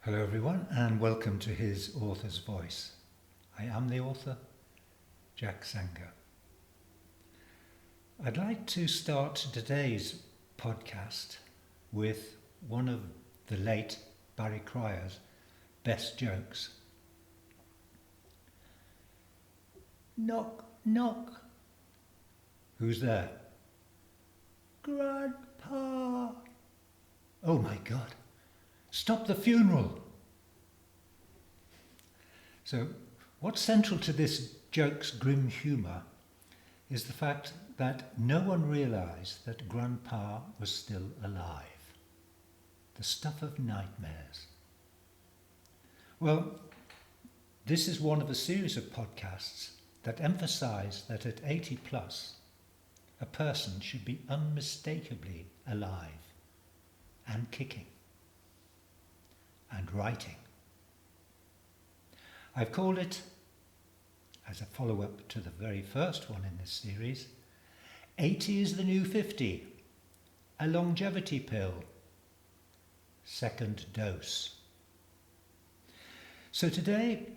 Hello everyone and welcome to His Author's Voice. I am the author, Jack Sanger. I'd like to start today's podcast with one of the late Barry Cryer's best jokes. Knock, knock. Who's there? Grandpa. Oh my God. Stop the funeral. So, what's central to this joke's grim humour is the fact that no one realised that Grandpa was still alive. The stuff of nightmares. Well, this is one of a series of podcasts that emphasise that at 80 plus, a person should be unmistakably alive and kicking and writing. I've called it, as a follow-up to the very first one in this series, 80 is the new 50, a longevity pill, second dose. So today,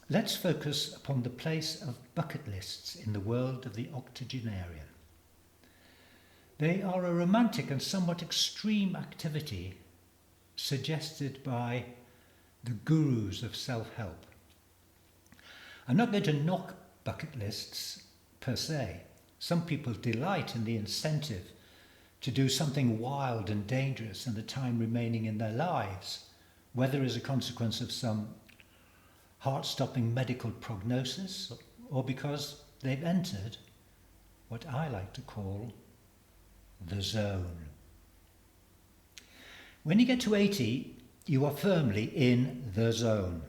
let's focus upon the place of bucket lists in the world of the octogenarian. They are a romantic and somewhat extreme activity suggested by the gurus of self-help. I'm not going to knock bucket lists per se. Some people delight in the incentive to do something wild and dangerous in the time remaining in their lives, whether as a consequence of some heart-stopping medical prognosis or because they've entered what I like to call the zone. When you get to 80, you are firmly in the zone.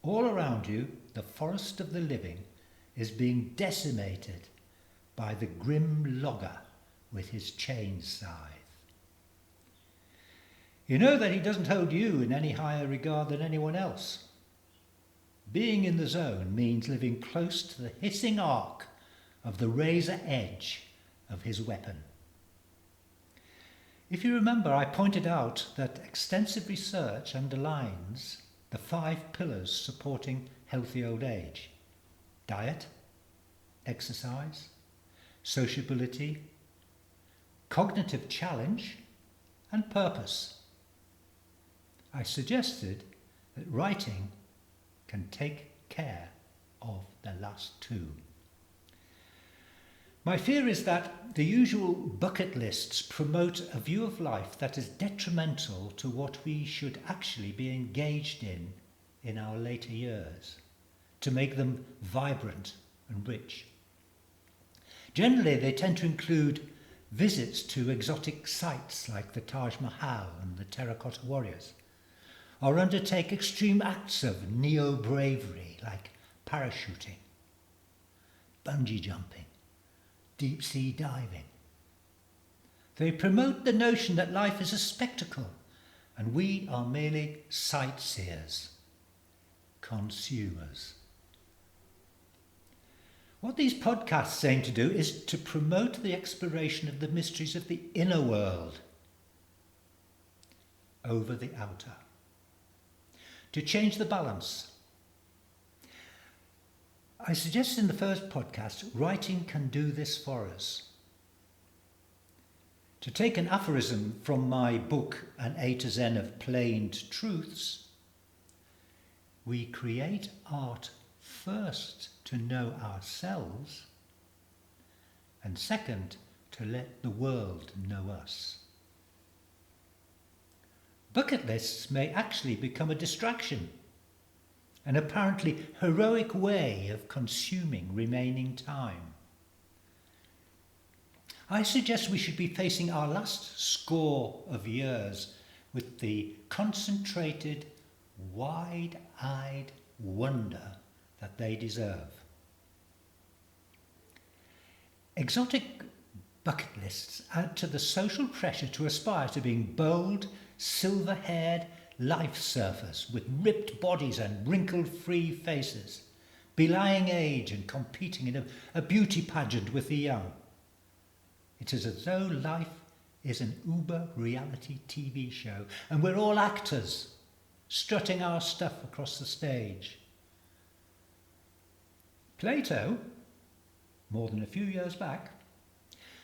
All around you, the forest of the living is being decimated by the grim logger with his chain scythe. You know that he doesn't hold you in any higher regard than anyone else. Being in the zone means living close to the hissing arc of the razor edge of his weapon. If you remember, I pointed out that extensive research underlines the 5 pillars supporting healthy old age: diet, exercise, sociability, cognitive challenge, and purpose. I suggested that writing can take care of the last 2. My fear is that the usual bucket lists promote a view of life that is detrimental to what we should actually be engaged in our later years, to make them vibrant and rich. Generally, they tend to include visits to exotic sites like the Taj Mahal and the Terracotta Warriors, or undertake extreme acts of neo-bravery like parachuting, bungee jumping, deep-sea diving. They promote the notion that life is a spectacle and we are merely sightseers, consumers. What these podcasts aim to do is to promote the exploration of the mysteries of the inner world over the outer, to change the balance. I suggest in the first podcast, writing can do this for us. To take an aphorism from my book, An A to Zen of Planed Truths, we create art first to know ourselves, and second, to let the world know us. Bucket lists may actually become a distraction, an apparently heroic way of consuming remaining time. I suggest we should be facing our last score of years with the concentrated, wide-eyed wonder that they deserve. Exotic bucket lists add to the social pressure to aspire to being bold, silver-haired life surfers with ripped bodies and wrinkle-free faces, belying age and competing in a beauty pageant with the young. It is as though life is an uber reality TV show and we're all actors strutting our stuff across the stage. Plato, more than a few years back,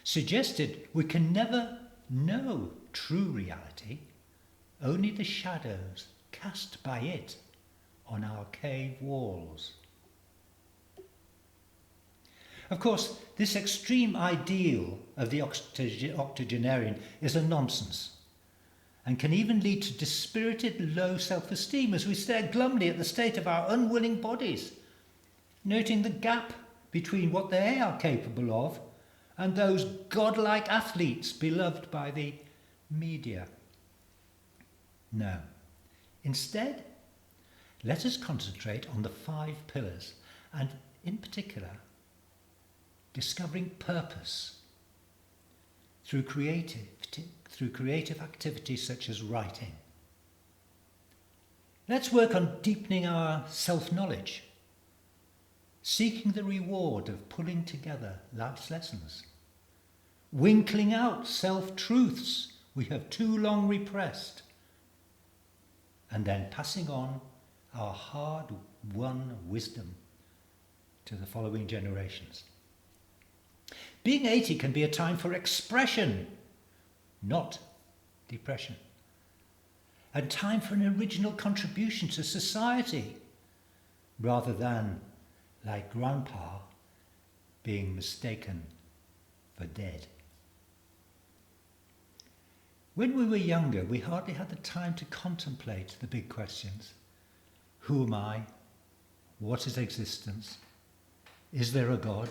suggested we can never know true reality, only the shadows cast by it on our cave walls. Of course, this extreme ideal of the octogenarian is a nonsense and can even lead to dispirited low self-esteem as we stare glumly at the state of our unwilling bodies, noting the gap between what they are capable of and those godlike athletes beloved by the media. No. Instead, let us concentrate on the 5 pillars and, in particular, discovering purpose through creative activities such as writing. Let's work on deepening our self-knowledge, seeking the reward of pulling together life's lessons, winkling out self-truths we have too long repressed, and then passing on our hard-won wisdom to the following generations. Being 80 can be a time for expression, not depression, and time for an original contribution to society, rather than, like Grandpa, being mistaken for dead. When we were younger, we hardly had the time to contemplate the big questions. Who am I? What is existence? Is there a God?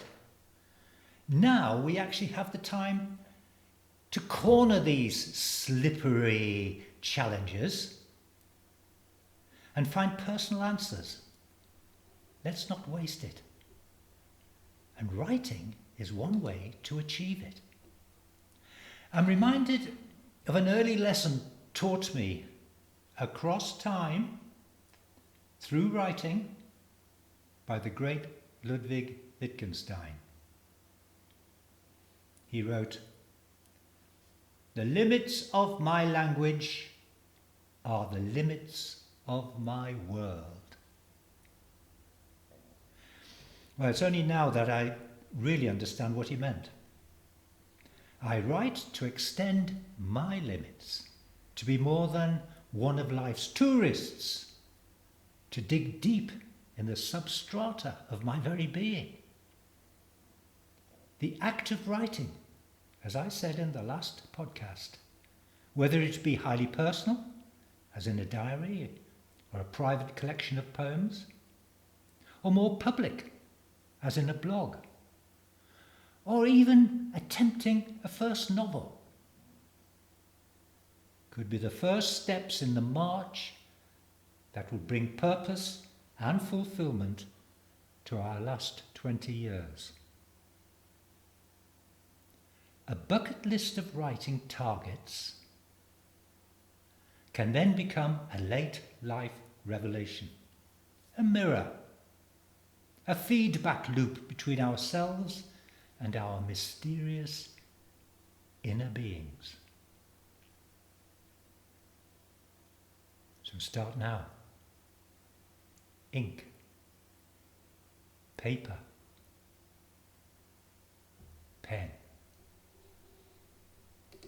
Now we actually have the time to corner these slippery challenges and find personal answers. Let's not waste it. And writing is one way to achieve it. I'm reminded of an early lesson taught me across time through writing by the great Ludwig Wittgenstein. He wrote, "The limits of my language are the limits of my world." Well, it's only now that I really understand what he meant. I write to extend my limits, to be more than one of life's tourists, to dig deep in the substrata of my very being. The act of writing, as I said in the last podcast, whether it be highly personal, as in a diary or a private collection of poems, or more public, as in a blog, or even attempting a first novel, could be the first steps in the march that will bring purpose and fulfillment to our last 20 years. A bucket list of writing targets can then become a late life revelation, a mirror, a feedback loop between ourselves and our mysterious inner beings. So start now. Ink, paper, pen.